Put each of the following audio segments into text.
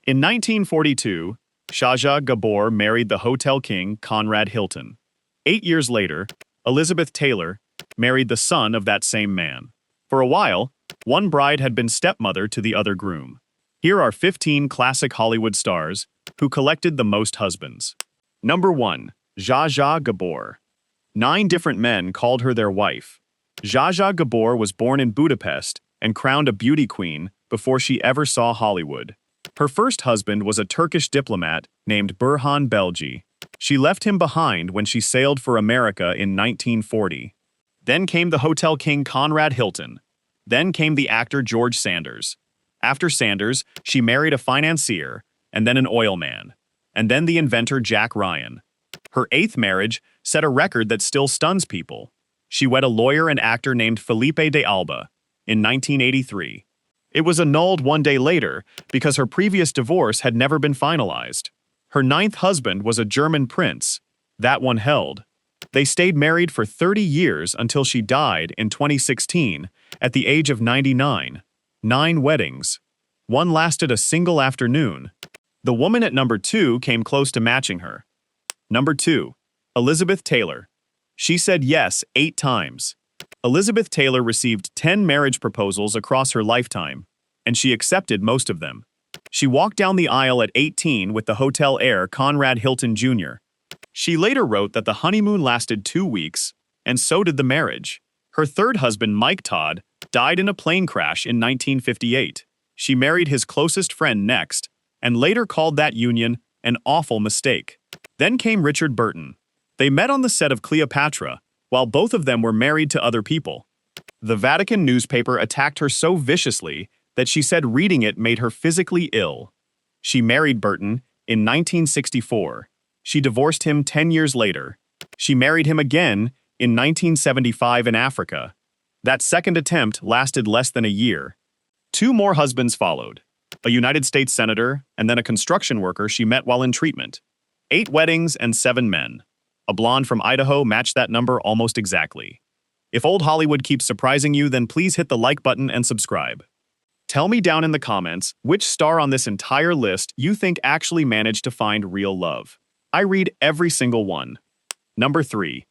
In 1942, Zsa Gabor married the hotel king Conrad Hilton. 8 years later, Elizabeth Taylor married the son of that same man. For a while, one bride had been stepmother to the other groom. Here are 15 classic Hollywood stars who collected the most husbands. Number 1. Zsa Gabor. 9 different men called her their wife. Zsa Gabor was born in Budapest and crowned a beauty queen before she ever saw Hollywood. Her first husband was a Turkish diplomat named Burhan Belgi. She left him behind when she sailed for America in 1940. Then came the hotel king Conrad Hilton. Then came the actor George Sanders. After Sanders, she married a financier, and then an oil man, and then the inventor Jack Ryan. Her 8th marriage set a record that still stuns people. She wed a lawyer and actor named Felipe de Alba in 1983. It was annulled one day later because her previous divorce had never been finalized. Her 9th husband was a German prince. That one held. They stayed married for 30 years until she died in 2016 at the age of 99. 9 weddings. One lasted a single afternoon. The woman at number 2 came close to matching her. Number 2. Elizabeth Taylor. She said yes 8 times. Elizabeth Taylor received 10 marriage proposals across her lifetime, and she accepted most of them. She walked down the aisle at 18 with the hotel heir Conrad Hilton Jr. She later wrote that the honeymoon lasted 2 weeks, and so did the marriage. Her 3rd husband, Mike Todd, died in a plane crash in 1958. She married his closest friend next, and later called that union an awful mistake. Then came Richard Burton. They met on the set of Cleopatra, while both of them were married to other people. The Vatican newspaper attacked her so viciously that she said reading it made her physically ill. She married Burton in 1964. She divorced him 10 years later. She married him again in 1975 in Africa. That second attempt lasted less than a year. 2 more husbands followed, a United States senator and then a construction worker she met while in treatment. 8 weddings and 7 men. A blonde from Idaho matched that number almost exactly. If old Hollywood keeps surprising you, then please hit the like button and subscribe. Tell me down in the comments which star on this entire list you think actually managed to find real love. I read every single one. Number 3.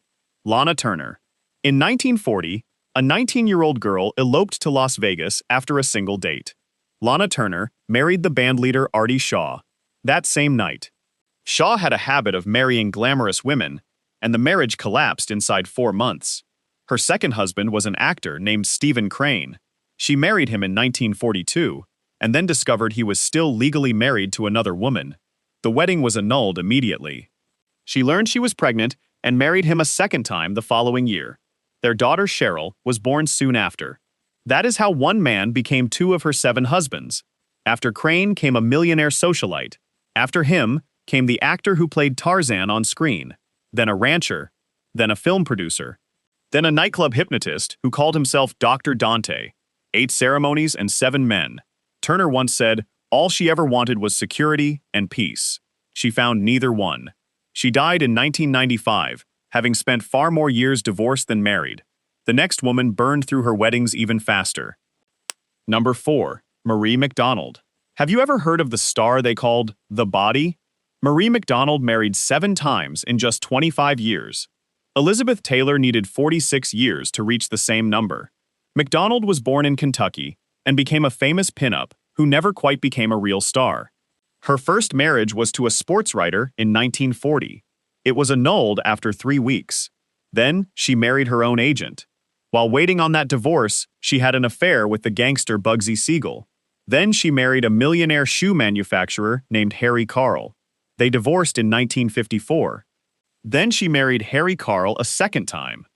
Lana Turner. In 1940, a 19-year-old girl eloped to Las Vegas after a single date. Lana Turner married the bandleader Artie Shaw that same night. Shaw had a habit of marrying glamorous women, and the marriage collapsed inside 4 months. Her second husband was an actor named Stephen Crane. She married him in 1942, and then discovered he was still legally married to another woman. The wedding was annulled immediately. She learned she was pregnant and married him a second time the following year. Their daughter Cheryl was born soon after. That is how one man became 2 of her 7 husbands. After Crane came a millionaire socialite. After him came the actor who played Tarzan on screen, then a rancher, then a film producer, then a nightclub hypnotist who called himself Dr. Dante. 8 ceremonies and 7 men. Turner once said, all she ever wanted was security and peace. She found neither one. She died in 1995, having spent far more years divorced than married. The next woman burned through her weddings even faster. Number 4. Marie McDonald. Have you ever heard of the star they called the Body? Marie McDonald married 7 times in just 25 years. Elizabeth Taylor needed 46 years to reach the same number. McDonald was born in Kentucky and became a famous pinup who never quite became a real star. Her first marriage was to a sports writer in 1940. It was annulled after 3 weeks. Then she married her own agent. While waiting on that divorce, she had an affair with the gangster Bugsy Siegel. Then she married a millionaire shoe manufacturer named Harry Carl. They divorced in 1954. Then she married Harry Carl a second time.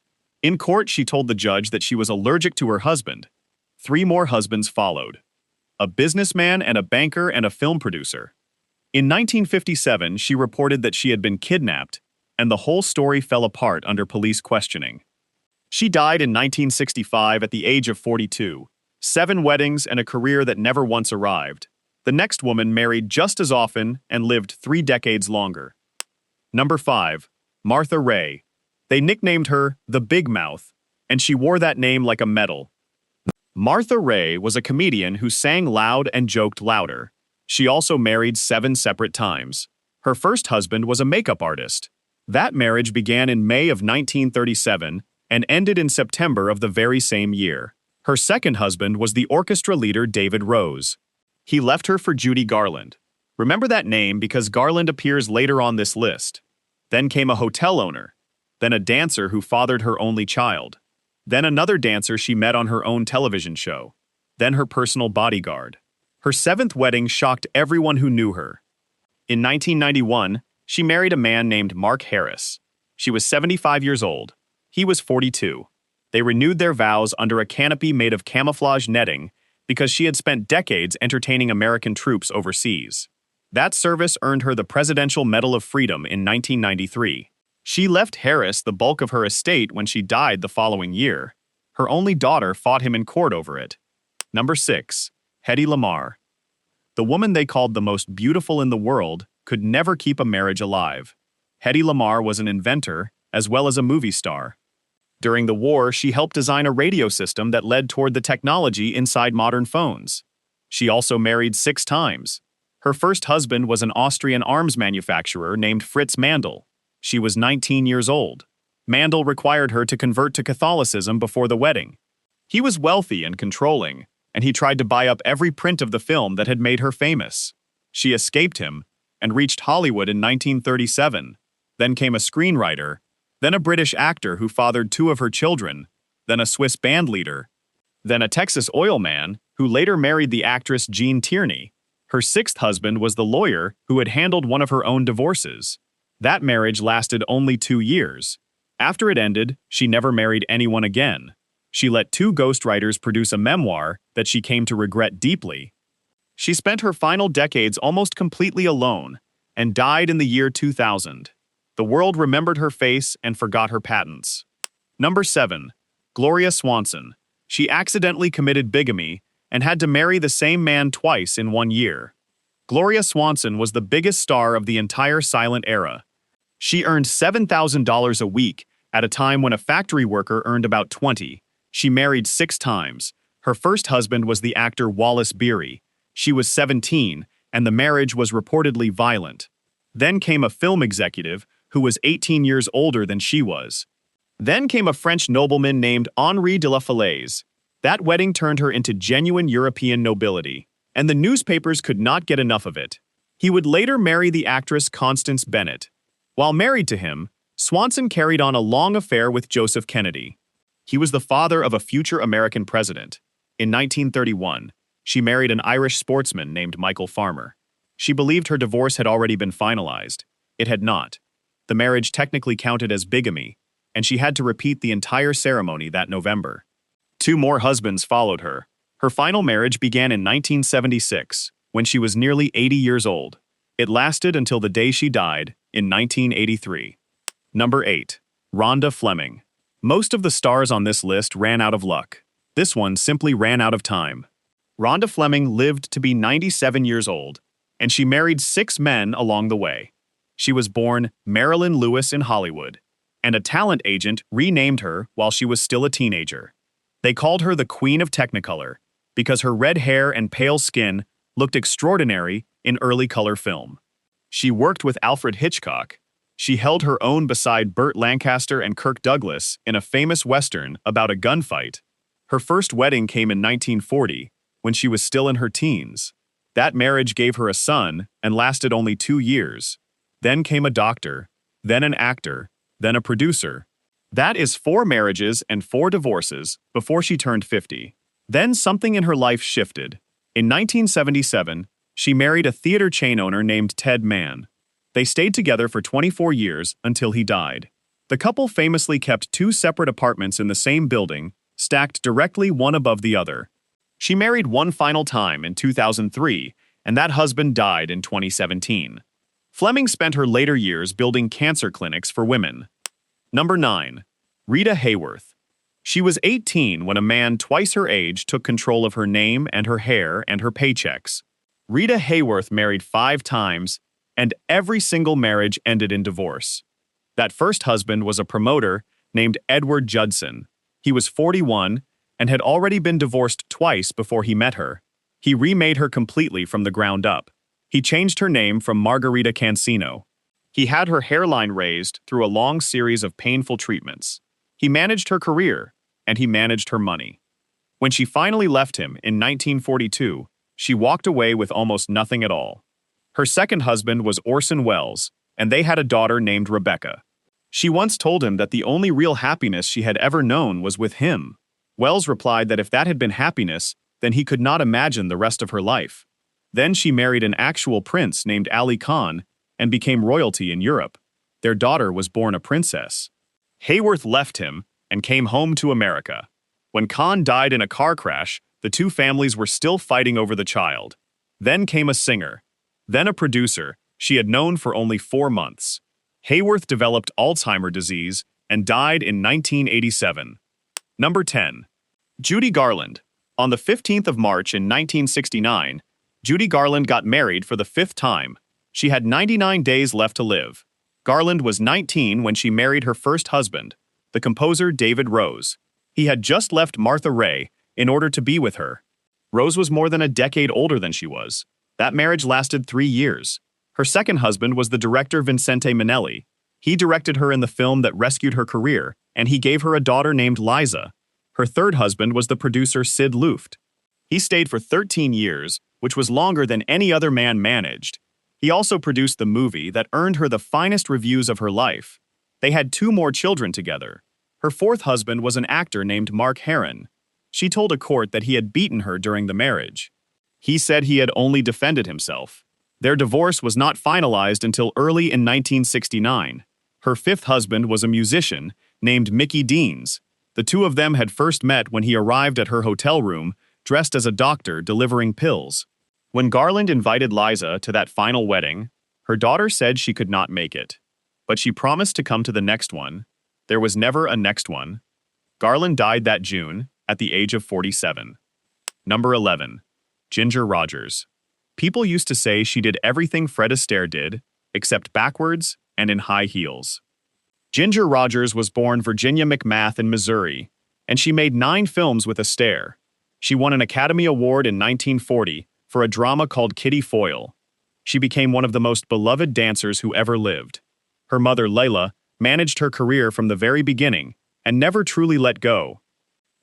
In court, she told the judge that she was allergic to her husband. 3 more husbands followed. A businessman and a banker and a film producer. In 1957, she reported that she had been kidnapped, and the whole story fell apart under police questioning. She died in 1965 at the age of 42. 7 weddings and a career that never once arrived. The next woman married just as often and lived 3 decades longer. Number 5. Martha Raye. They nicknamed her the Big Mouth, and she wore that name like a medal. Martha Raye was a comedian who sang loud and joked louder. She also married 7 separate times. Her first husband was a makeup artist. That marriage began in May of 1937 and ended in September of the very same year. Her second husband was the orchestra leader David Rose. He left her for Judy Garland. Remember that name because Garland appears later on this list. Then came a hotel owner. Then a dancer who fathered her only child. Then another dancer she met on her own television show. Then her personal bodyguard. Her 7th wedding shocked everyone who knew her. In 1991, she married a man named Mark Harris. She was 75 years old. He was 42. They renewed their vows under a canopy made of camouflage netting because she had spent decades entertaining American troops overseas. That service earned her the Presidential Medal of Freedom in 1993. She left Harris the bulk of her estate when she died the following year. Her only daughter fought him in court over it. Number 6. Hedy Lamarr. The woman they called the most beautiful in the world could never keep a marriage alive. Hedy Lamarr was an inventor as well as a movie star. During the war, she helped design a radio system that led toward the technology inside modern phones. She also married 6 times. Her first husband was an Austrian arms manufacturer named Fritz Mandl. She was 19 years old. Mandl required her to convert to Catholicism before the wedding. He was wealthy and controlling, and he tried to buy up every print of the film that had made her famous. She escaped him and reached Hollywood in 1937. Then came a screenwriter, then a British actor who fathered 2 of her children, then a Swiss band leader, then a Texas oil man who later married the actress Jean Tierney. Her 6th husband was the lawyer who had handled one of her own divorces. That marriage lasted only 2 years. After it ended, she never married anyone again. She let 2 ghostwriters produce a memoir that she came to regret deeply. She spent her final decades almost completely alone and died in the year 2000. The world remembered her face and forgot her patents. Number 7. Gloria Swanson. She accidentally committed bigamy and had to marry the same man twice in 1 year. Gloria Swanson was the biggest star of the entire silent era. She earned $7,000 a week at a time when a factory worker earned about 20. She married 6 times. Her first husband was the actor Wallace Beery. She was 17, and the marriage was reportedly violent. Then came a film executive who was 18 years older than she was. Then came a French nobleman named Henri de la Falaise. That wedding turned her into genuine European nobility, and the newspapers could not get enough of it. He would later marry the actress Constance Bennett. While married to him, Swanson carried on a long affair with Joseph Kennedy. He was the father of a future American president. In 1931, she married an Irish sportsman named Michael Farmer. She believed her divorce had already been finalized. It had not. The marriage technically counted as bigamy, and she had to repeat the entire ceremony that November. 2 more husbands followed her. Her final marriage began in 1976, when she was nearly 80 years old. It lasted until the day she died, in 1983. Number 8. Rhonda Fleming. Most of the stars on this list ran out of luck. This one simply ran out of time. Rhonda Fleming lived to be 97 years old, and she married 6 men along the way. She was born Marilyn Lewis in Hollywood, and a talent agent renamed her while she was still a teenager. They called her the Queen of Technicolor because her red hair and pale skin looked extraordinary in early color film. She worked with Alfred Hitchcock. She held her own beside Burt Lancaster and Kirk Douglas in a famous Western about a gunfight. Her first wedding came in 1940, when she was still in her teens. That marriage gave her a son and lasted only 2 years. Then came a doctor, then an actor, then a producer. That is 4 marriages and 4 divorces before she turned 50. Then something in her life shifted. In 1977, she married a theater chain owner named Ted Mann. They stayed together for 24 years until he died. The couple famously kept 2 separate apartments in the same building, stacked directly one above the other. She married one final time in 2003, and that husband died in 2017. Fleming spent her later years building cancer clinics for women. Number 9. Rita Hayworth. She was 18 when a man twice her age took control of her name and her hair and her paychecks. Rita Hayworth married 5 times, and every single marriage ended in divorce. That first husband was a promoter named Edward Judson. He was 41 and had already been divorced twice before he met her. He remade her completely from the ground up. He changed her name from Margarita Cancino. He had her hairline raised through a long series of painful treatments. He managed her career, and he managed her money. When she finally left him in 1942, she walked away with almost nothing at all. Her second husband was Orson Welles, and they had a daughter named Rebecca. She once told him that the only real happiness she had ever known was with him. Welles replied that if that had been happiness, then he could not imagine the rest of her life. Then she married an actual prince named Ali Khan and became royalty in Europe. Their daughter was born a princess. Hayworth left him and came home to America. When Khan died in a car crash, the two families were still fighting over the child. Then came a singer, then a producer she had known for only 4 months. Hayworth developed Alzheimer's disease and died in 1987. Number 10. Judy Garland. On the 15th of March in 1969, Judy Garland got married for the 5th time. She had 99 days left to live. Garland was 19 when she married her first husband, the composer David Rose. He had just left Martha Raye in order to be with her. Rose was more than a decade older than she was. That marriage lasted 3 years. Her second husband was the director Vincente Minnelli. He directed her in the film that rescued her career, and he gave her a daughter named Liza. Her third husband was the producer Sid Luft. He stayed for 13 years, which was longer than any other man managed. He also produced the movie that earned her the finest reviews of her life. They had 2 more children together. Her fourth husband was an actor named Mark Herron. She told a court that he had beaten her during the marriage. He said he had only defended himself. Their divorce was not finalized until early in 1969. Her fifth husband was a musician named Mickey Deans. The two of them had first met when he arrived at her hotel room, dressed as a doctor delivering pills. When Garland invited Liza to that final wedding, her daughter said she could not make it. But she promised to come to the next one. There was never a next one. Garland died that June, at the age of 47. Number 11. Ginger Rogers. People used to say she did everything Fred Astaire did, except backwards and in high heels. Ginger Rogers was born Virginia McMath in Missouri, and she made 9 films with Astaire. She won an Academy Award in 1940 for a drama called Kitty Foyle. She became one of the most beloved dancers who ever lived. Her mother, Layla, managed her career from the very beginning and never truly let go.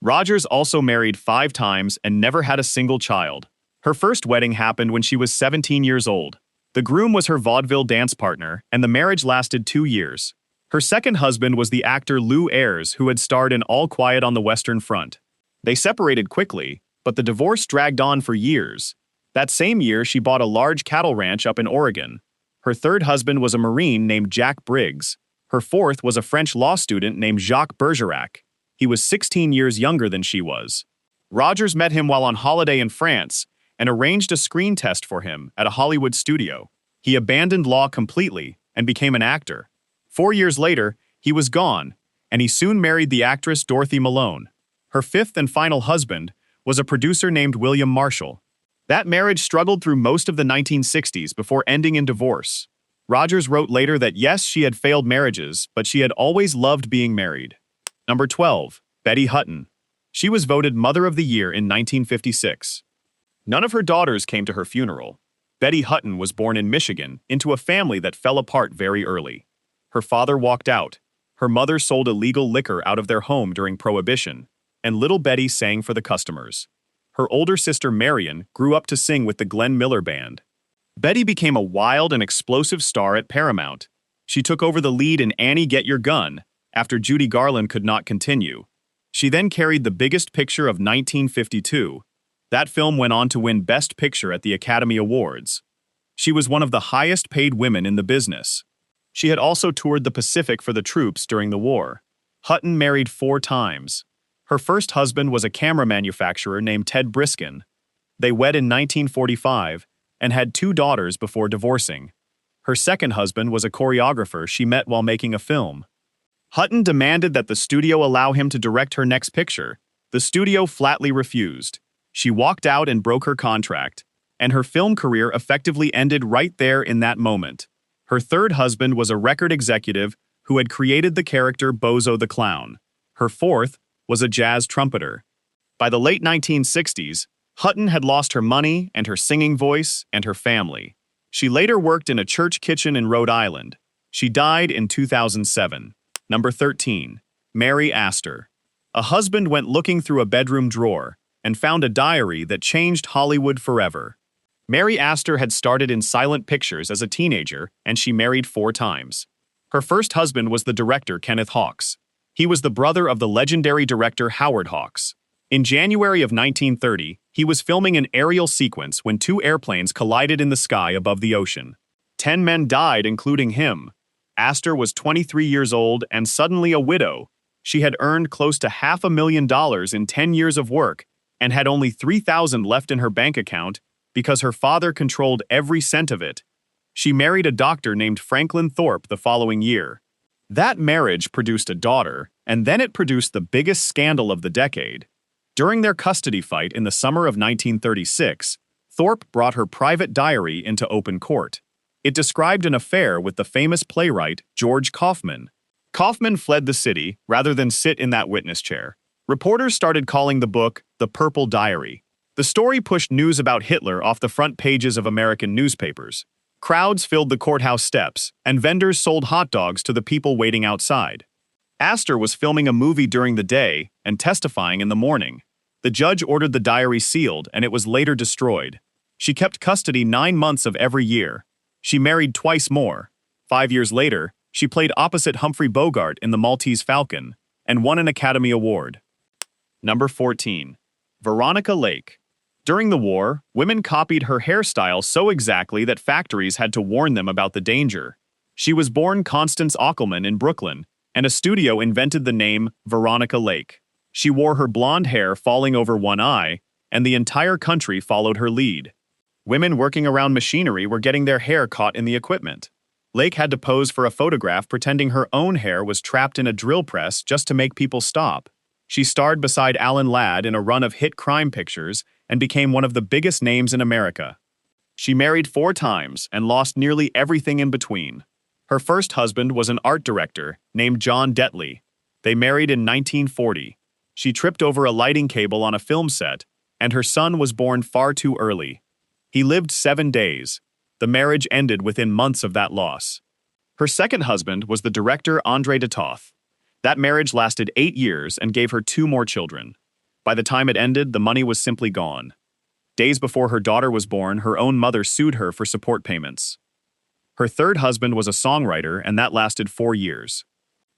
Rogers also married 5 times and never had a single child. Her first wedding happened when she was 17 years old. The groom was her vaudeville dance partner, and the marriage lasted 2 years. Her second husband was the actor Lew Ayres, who had starred in All Quiet on the Western Front. They separated quickly, but the divorce dragged on for years. That same year, she bought a large cattle ranch up in Oregon. Her third husband was a Marine named Jack Briggs. Her fourth was a French law student named Jacques Bergerac. He was 16 years younger than she was. Rogers met him while on holiday in France and arranged a screen test for him at a Hollywood studio. He abandoned law completely and became an actor. 4 years later, he was gone, and he soon married the actress Dorothy Malone. Her fifth and final husband was a producer named William Marshall. That marriage struggled through most of the 1960s before ending in divorce. Rogers wrote later that yes, she had failed marriages, but she had always loved being married. Number 12. Betty Hutton. She was voted Mother of the Year in 1956. None of her daughters came to her funeral. Betty Hutton was born in Michigan into a family that fell apart very early. Her father walked out. Her mother sold illegal liquor out of their home during Prohibition, and little Betty sang for the customers. Her older sister Marion grew up to sing with the Glenn Miller Band. Betty became a wild and explosive star at Paramount. She took over the lead in Annie Get Your Gun after Judy Garland could not continue. She then carried The Biggest Picture of 1952. That film went on to win Best Picture at the Academy Awards. She was one of the highest-paid women in the business. She had also toured the Pacific for the troops during the war. Hutton married 4 times. Her first husband was a camera manufacturer named Ted Briskin. They wed in 1945 and had 2 daughters before divorcing. Her second husband was a choreographer she met while making a film. Hutton demanded that the studio allow him to direct her next picture. The studio flatly refused. She walked out and broke her contract, and her film career effectively ended right there in that moment. Her third husband was a record executive who had created the character Bozo the Clown. Her fourth was a jazz trumpeter. By the late 1960s, Hutton had lost her money and her singing voice and her family. She later worked in a church kitchen in Rhode Island. She died in 2007. Number 13. Mary Astor. A husband went looking through a bedroom drawer and found a diary that changed Hollywood forever. Mary Astor had started in silent pictures as a teenager, and she married 4 times. Her first husband was the director Kenneth Hawks. He was the brother of the legendary director Howard Hawks. In January of 1930, he was filming an aerial sequence when 2 airplanes collided in the sky above the ocean. 10 men died, including him. Astor was 23 years old and suddenly a widow. She had earned close to $500,000 in 10 years of work and had only $3,000 left in her bank account because her father controlled every cent of it. She married a doctor named Franklin Thorpe the following year. That marriage produced a daughter, and then it produced the biggest scandal of the decade. During their custody fight in the summer of 1936, Thorpe brought her private diary into open court. It described an affair with the famous playwright George Kaufman. Kaufman fled the city rather than sit in that witness chair. Reporters started calling the book The Purple Diary. The story pushed news about Hitler off the front pages of American newspapers. Crowds filled the courthouse steps, and vendors sold hot dogs to the people waiting outside. Astor was filming a movie during the day and testifying in the morning. The judge ordered the diary sealed, and it was later destroyed. She kept custody 9 months of every year. She married twice more. 5 years later, she played opposite Humphrey Bogart in The Maltese Falcon and won an Academy Award. Number 14. Veronica Lake. During the war, women copied her hairstyle so exactly that factories had to warn them about the danger. She was born Constance Ockelman in Brooklyn, and a studio invented the name Veronica Lake. She wore her blonde hair falling over one eye, and the entire country followed her lead. Women working around machinery were getting their hair caught in the equipment. Lake had to pose for a photograph pretending her own hair was trapped in a drill press just to make people stop. She starred beside Alan Ladd in a run of hit crime pictures and became one of the biggest names in America. She married 4 times and lost nearly everything in between. Her first husband was an art director named John Detley. They married in 1940. She tripped over a lighting cable on a film set, and her son was born far too early. He lived 7 days. The marriage ended within months of that loss. Her second husband was the director André de Toth. That marriage lasted 8 years and gave her 2 more children. By the time it ended, the money was simply gone. Days before her daughter was born, her own mother sued her for support payments. Her third husband was a songwriter, and that lasted 4 years.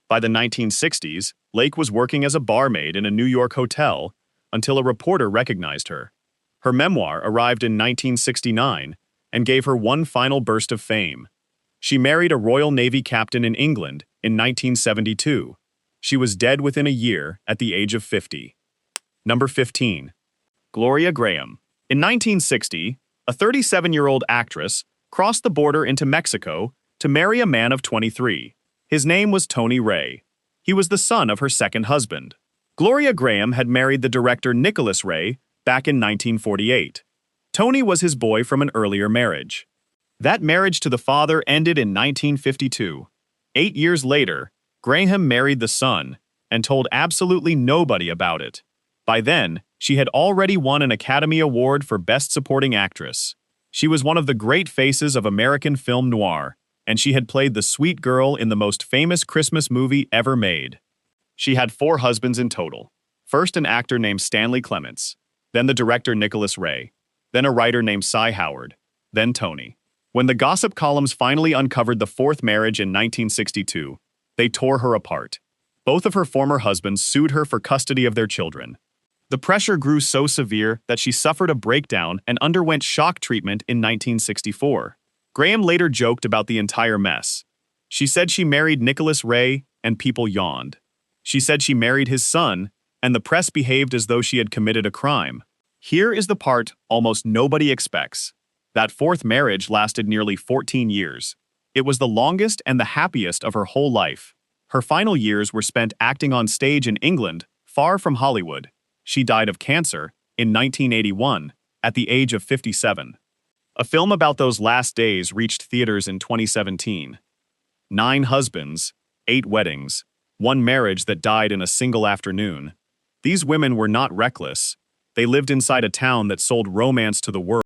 By the 1960s, Lake was working as a barmaid in a New York hotel until a reporter recognized her. Her memoir arrived in 1969 and gave her one final burst of fame. She married a Royal Navy captain in England in 1972. She was dead within a year at the age of 50. Number 15. Gloria Graham. In 1960, a 37-year-old actress crossed the border into Mexico to marry a man of 23. His name was Tony Ray. He was the son of her second husband. Gloria Graham had married the director Nicholas Ray back in 1948. Tony was his boy from an earlier marriage. That marriage to the father ended in 1952. 8 years later, Graham married the son and told absolutely nobody about it. By then, she had already won an Academy Award for Best Supporting Actress. She was one of the great faces of American film noir, and she had played the sweet girl in the most famous Christmas movie ever made. She had 4 husbands in total. First, an actor named Stanley Clements, then the director Nicholas Ray, then a writer named Cy Howard, then Tony. When the gossip columns finally uncovered the 4th marriage in 1962, they tore her apart. Both of her former husbands sued her for custody of their children. The pressure grew so severe that she suffered a breakdown and underwent shock treatment in 1964. Graham later joked about the entire mess. She said she married Nicholas Ray, and people yawned. She said she married his son, and the press behaved as though she had committed a crime. Here is the part almost nobody expects. That 4th marriage lasted nearly 14 years. It was the longest and the happiest of her whole life. Her final years were spent acting on stage in England, far from Hollywood. She died of cancer in 1981 at the age of 57. A film about those last days reached theaters in 2017. 9 husbands, 8 weddings, 1 marriage that died in a single afternoon. These women were not reckless. They lived inside a town that sold romance to the world.